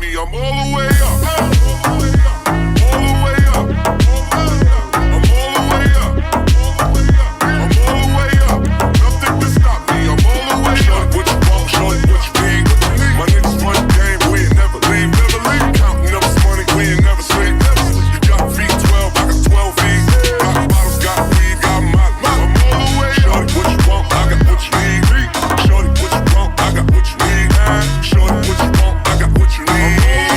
me. I'm all the way up. All the way up. I'm all the way up. I'm all the way up. Nothing can stop me. I'm all the way up. What you want, shorty, what you need? My niggas run the game, we ain't never leave. Counting up this money, we ain't never sleep. You got V12, I got 12 V's. Got bottles, got weed, got my. I'm all the way up. Shorty, what you want, I got what you need. Shorty, what you want, I got what you need. Shorty, what you want, I got what you need. I'm all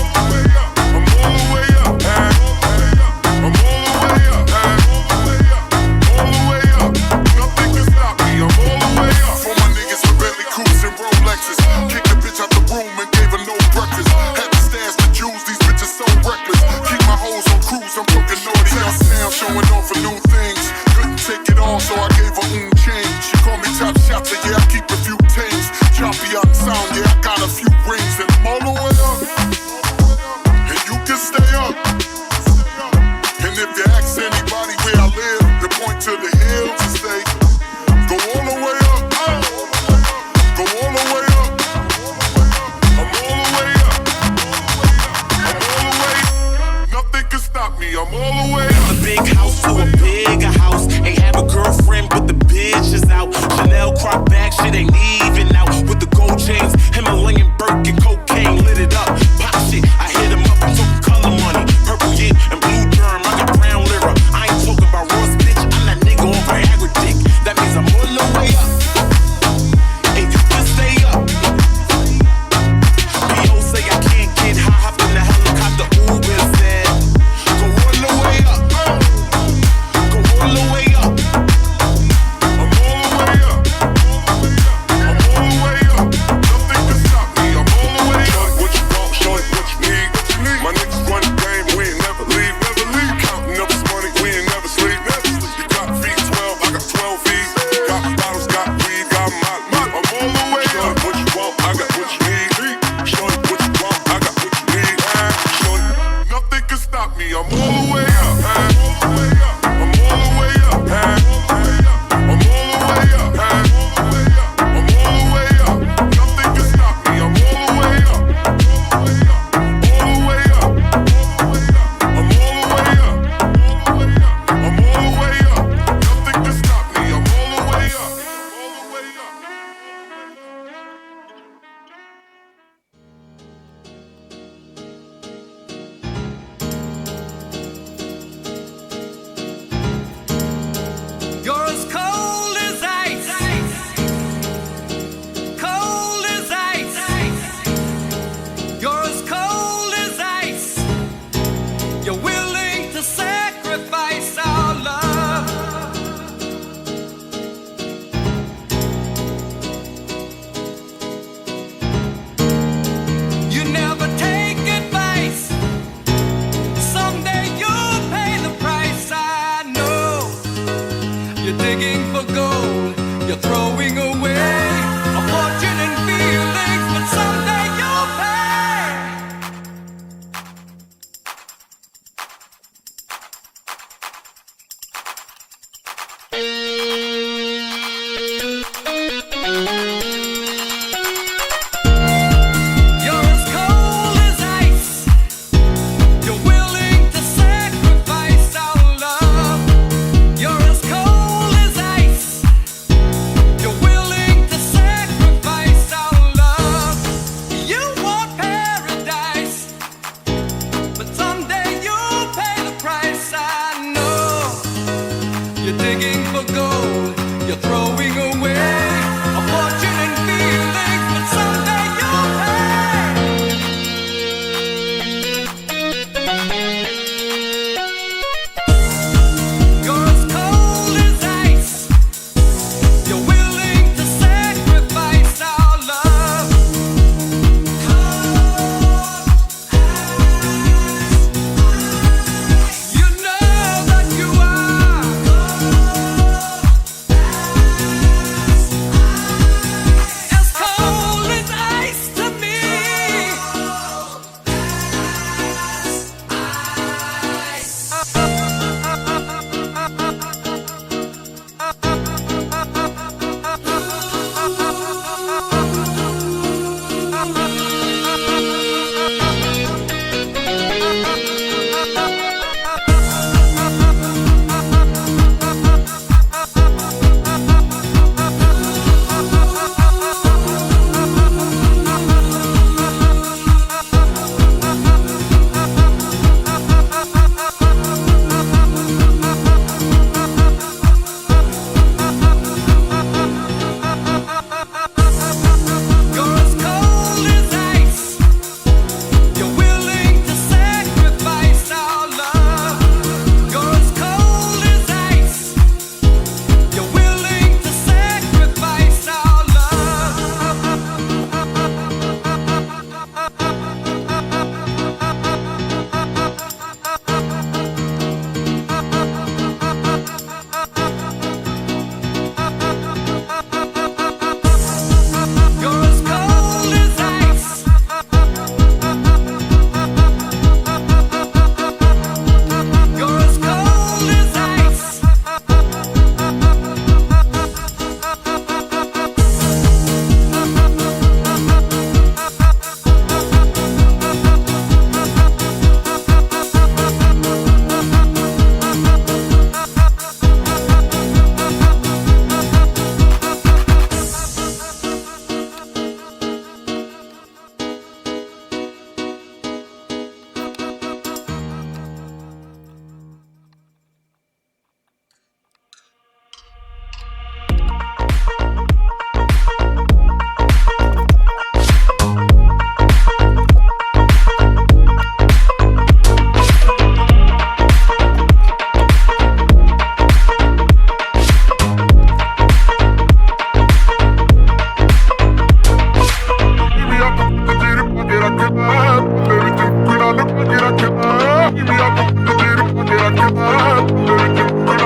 the way up. I'm all the way up. I'm all the way up. All the way up. Nothing can stop me. I'm all the way up. For my niggas with Bentley Coupes and Rolexes, kick the bitch out the room and gave her no breakfast. Had to stash the jewels, these bitches so reckless. Keep my hoes on cruise, I'm looking naughty uptown, showing off for new things. Couldn't take it all, so I gave her change. She called me top shot, so yeah, I keep a few things. Choppy out sound, yeah, I got a few rings. And I'm all the way up, and you can stay up. And if you ask anybody where I live, they point to the hills and say, go all the way up, go all the way up. I'm all the way up, I'm all the way up. Nothing can stop me, I'm all the way up. A big house to a bigger house. Ain't have a girlfriend, but the bitch is out. Chanel crop bag, shit ain't even out. With the gold chains, Himalayan Birkin, cocaine lit it up. Pop shit, I hit him up, I'm talking color money. Purple yin and blue germ, I got brown lira. I ain't talking about Ross, bitch, I'm that nigga on Viagra dick. That means I'm all the way up, and you can stay up. P.O. say I can't get high, hop in the helicopter, Uber said, go all the way up, go all the way up. I'm all the way up, I'm all the way up. Nothing can stop me, I'm all the way up. What you want, shorty, what you need? My niggas run the game, we ain't never leave. Counting up this money, we ain't never sleep. You got V12, I got 12 V's. Got bottles, got weed, got my. I'm all the way up. What you want, I got what you need. Shorty, what you want, I got what you need. Shorty, nothing can stop me, I'm all the way up. I'm all the way up. I'm all the way up. I'm all the way up. Nothing can stop me, I'm all the way up. All the way up. I'm all the way up. I'm all the way up. Nothing can stop me, I'm all the way up. All the way up. You're as cold as ice. Cold as ice. You're as cold as ice. You're willing to sacrifice our love. You never take advice. Someday you'll pay the price. I know. You're digging for gold, you're throwing away a fortune and feelings, but someday you'll pay. You're as cold as ice. You're willing to sacrifice our love. You're as cold as ice. You're willing to sacrifice our love. You want paradise, but someday you'll pay the price. I know. You're digging for gold, you're throwing away a fortune and feelings, but someday you'll pay. You're as cold as ice. You're willing to sacrifice our love. You know that you are.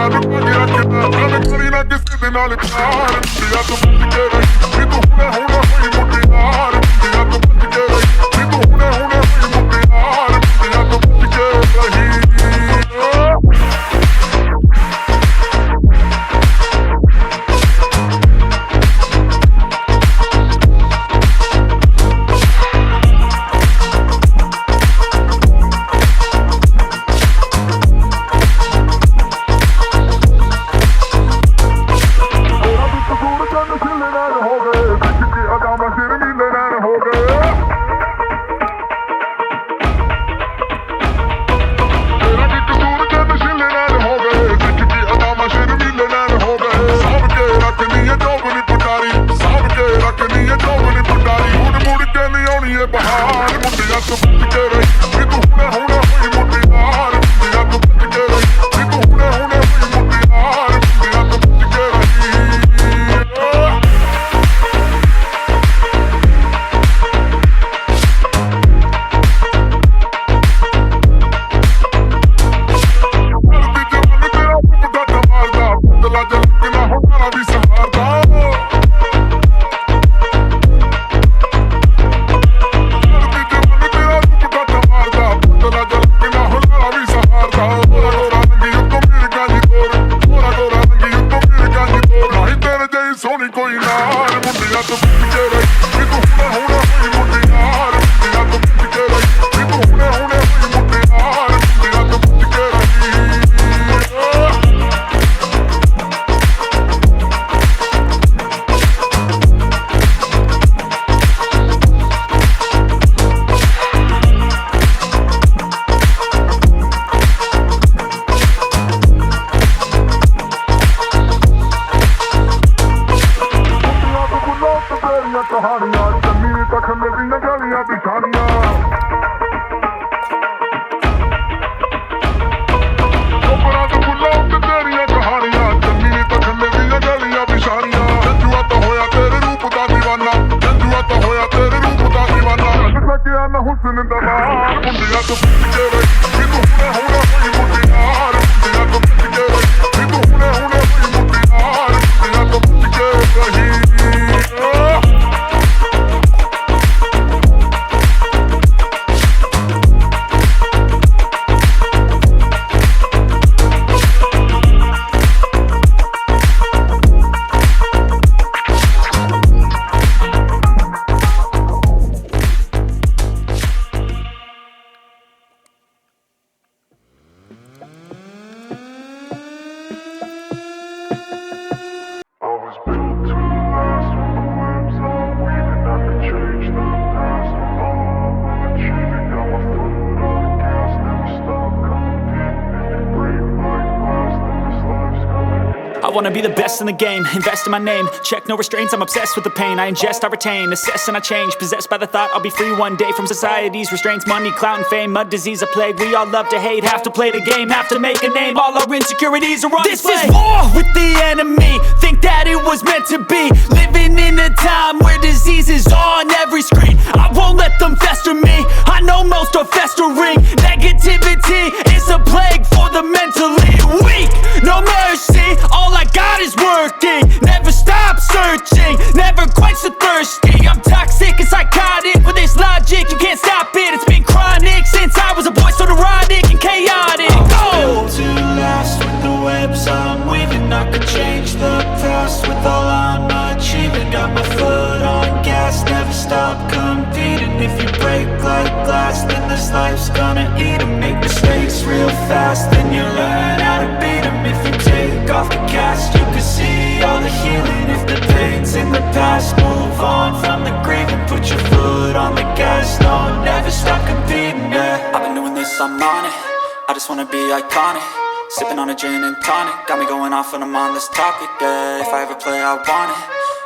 ਯਾਦ ਪਾਜੀ ਰੱਖਦਾ ਐਵੇਂ ਕਰੀ ਨਾ ਕਿਸੇ ਦੇ ਨਾਲ ਪਿਆਰ ਮੁੰਡਿਆਂ ਤੋਂ ਬਚ ਕੇ ਰਹੀ ਵੀ ਤੂੰ ਹੁਣੇ ਹੁਣੇ ਹੋਈ ਮੁਟਿਆਰ ਮੁੰਡਿਆਂ ਤੋਂ ਬਚ ਕੇ ਰਹੀ ਵੀ ਤੂੰ ਹੁਣੇ ਹੁਣੇ ਹੋਈ ਮੁਟਿਆਰ ਮੁੰਡਿਆਂ ਤੋਂ ਬਚ ਕੇ ਰਹੀ ਬਹਾਰ ਮੁੰਡਿਆਂ ਤੋਂ ਬਚ ਕੇ ਰਹੀ ਵੀ ਤੂੰ ਹੁਣੇ ਹੁਣੇ ਹੋਈ ਮੁਟਿਆਰ ਮੁੰਡਿਆਂ ਤੋਂ ਬਚ ਕੇ ਰਹੀ ਵੀ ਤੂੰ ਹੁਣੇ ਹੁਣੇ ਹੋਈ ਮੁਟਿਆਰ ਮੁੰਡਿਆਂ ਤੋਂ ਬਚ ਕੇ ਰਹੀ ਸੋਹਣੀ ਕੋਈ ਨਾਰ ਮੁੰਡਿਆਂ ਤੋਂ ਬਚ ਕੇ ਰਹੀ ਵੀ ਤੂੰ ਹੁਣੇ ਹੁਣੇ ਹੋਈ ਮੁਟਿਆਰ ਮੁੰਡਿਆਂ ਤੋਂ ਬਚ ਕੇ ਰਹੀ ਵੀ ਤੂੰ ਹੁਣੇ ਹੁਣੇ ਹੋਈ ਮੁਟਿਆਰ ਮੁੰਡਿਆਂ ਤੋਂ ਬਚ ਕੇ ਰਹੀ ਕਹਾਣੀਆਂ ਚੰਨੀ ਤੱਕ ਮੇਰੀਆਂ ਗਲੀਆਂ ਬਿਛਾਣੀਆਂ ਕੋਪਰਾਂ ਤੋਂ ਫੁੱਲਾਂ ਤੇ ਤੇਰੀਆਂ ਕਹਾਣੀਆਂ ਚੰਨੀ ਤੱਕ ਮੇਰੀਆਂ ਗਲੀਆਂ ਬਿਛਾਣੀਆਂ ਜੰਜੂਆ ਤਾਂ ਹੋਇਆ ਤੇਰੇ ਰੂਪ ਦਾ دیਵਾਨਾ ਜੰਜੂਆ ਤਾਂ ਹੋਇਆ ਤੇਰੇ ਰੂਪ ਦਾ دیਵਾਨਾ ਸਕਿਆ ਨਾ ਹੁਸਨ ਦਾ ਮਾਰ ਮੁੰਡਿਆਂ ਤੋਂ ਬਚ ਕੇ ਰਹੀ ਵੀ ਤੂੰ ਹੁਣੇ ਹੁਣੇ ਹੋਈ ਮੁਟਿਆਰ ਮੁੰਡਿਆਂ ਤੋਂ ਬਚ ਕੇ ਰਹੀ ਵੀ ਤੂੰ ਹੁਣੇ ਹੁਣੇ ਹੋਈ ਮੁਟਿਆਰ ਮੁੰਡਿਆਂ ਤੋਂ ਬਚ ਕੇ ਰਹੀ I wanna be the best in the game, invest in my name. Check no restraints, I'm obsessed with the pain. I ingest, I retain, assess and I change. Possessed by the thought I'll be free one day from society's restraints. Money, clout and fame, mud, disease, a plague. We all love to hate, have to play the game, have to make a name. All our insecurities are on display. This is war with the enemy, think that it was meant to be. Living in a time where disease is on every screen. I won't let them fester me, I know most are festering. Negativity is a plague for the mentally weak. No mercy, all I got is working. Never stop searching, never quite so thirsty. I'm toxic and psychotic with this logic, you can't stop it. It's been chronic since I was a boy, so neurotic and chaotic. Built to last with the webs I'm weaving. I could change the past with all I'm achieving. Got my foot on gas, never stop competing. If you break like glass, then this life's gonna eat 'em. Make mistakes real fast, then you learn how to beat 'em. If you take off the cast, you can see all the healing. If the pain's in the past, move on from the grave and put your foot on the gas. No, never stop competing, yeah. I've been doing this, I'm on it. I just wanna be iconic. Sipping on a gin and tonic, got me going off when I'm on this topic, yeah. If I ever play, I want it.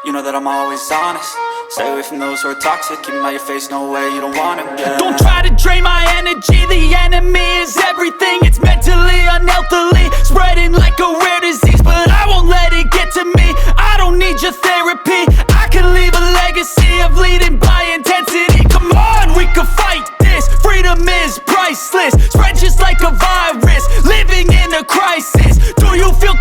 You know that I'm always honest. Stay away from those who are toxic. Keep 'em out your face, no way, you don't want it, yeah. Don't try to drain my energy, the enemy is everything. It's mentally, unhealthily, spreading like a rare disease. But I won't let it get to me, I don't need your therapy. I can leave a legacy of leading by intensity. Come on, we can fight this, freedom is priceless. Spread just like a virus, living in a crisis. Do you feel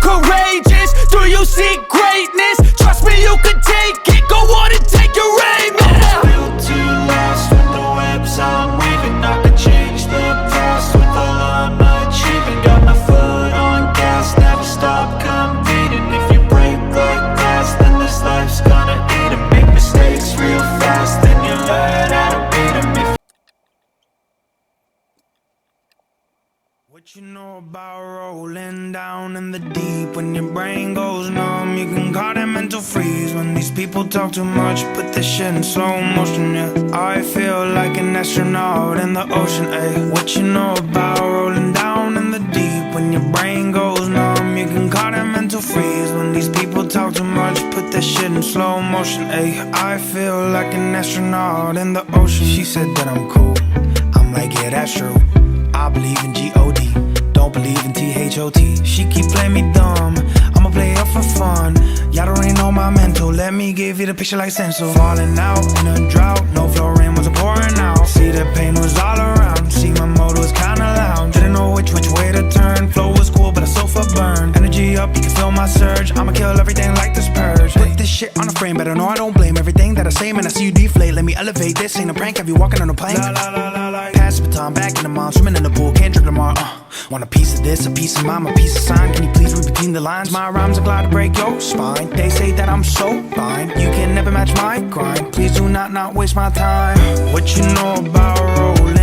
What you know about rolling down in the deep? When your brain goes numb, you can call that mental freeze. When these people talk too much, put this shit in slow motion, yeah. I feel like an astronaut in the ocean, ayy. What you know about rolling down in the deep? When your brain goes numb, you can call that mental freeze. When these people talk too much, put that shit in slow motion, ayy. I feel like an astronaut in the ocean. She said that I'm cool, I'm like, yeah, that's true. I believe in G-O-D, don't believe in T-H-O-T. She keep playing me dumb, I'ma play it for fun. Y'all don't really know my mental, let me give you the picture like stencil. Falling out in a drought, no flooring wasn't pouring out. See the pain was all around, see my mode was kinda loud. Didn't know which way to turn, flow was cool but the sofa burned. Energy up, you can feel my surge, I'ma kill everything like this purge. Put this shit on a frame, better know I don't blame everything that I say. Man, I see you deflate, let me elevate, this ain't a prank, have you walking on a plane? La la la la la. Pass the baton, back in the mom, swimming in the pool, can't drink tomorrow. Want a piece of this, a piece of mine, a piece of sign. Can you please read between the lines? My rhymes are glad to break your spine. They say that I'm so fine, you can never match my grind. Please do not waste my time. What you know about rolling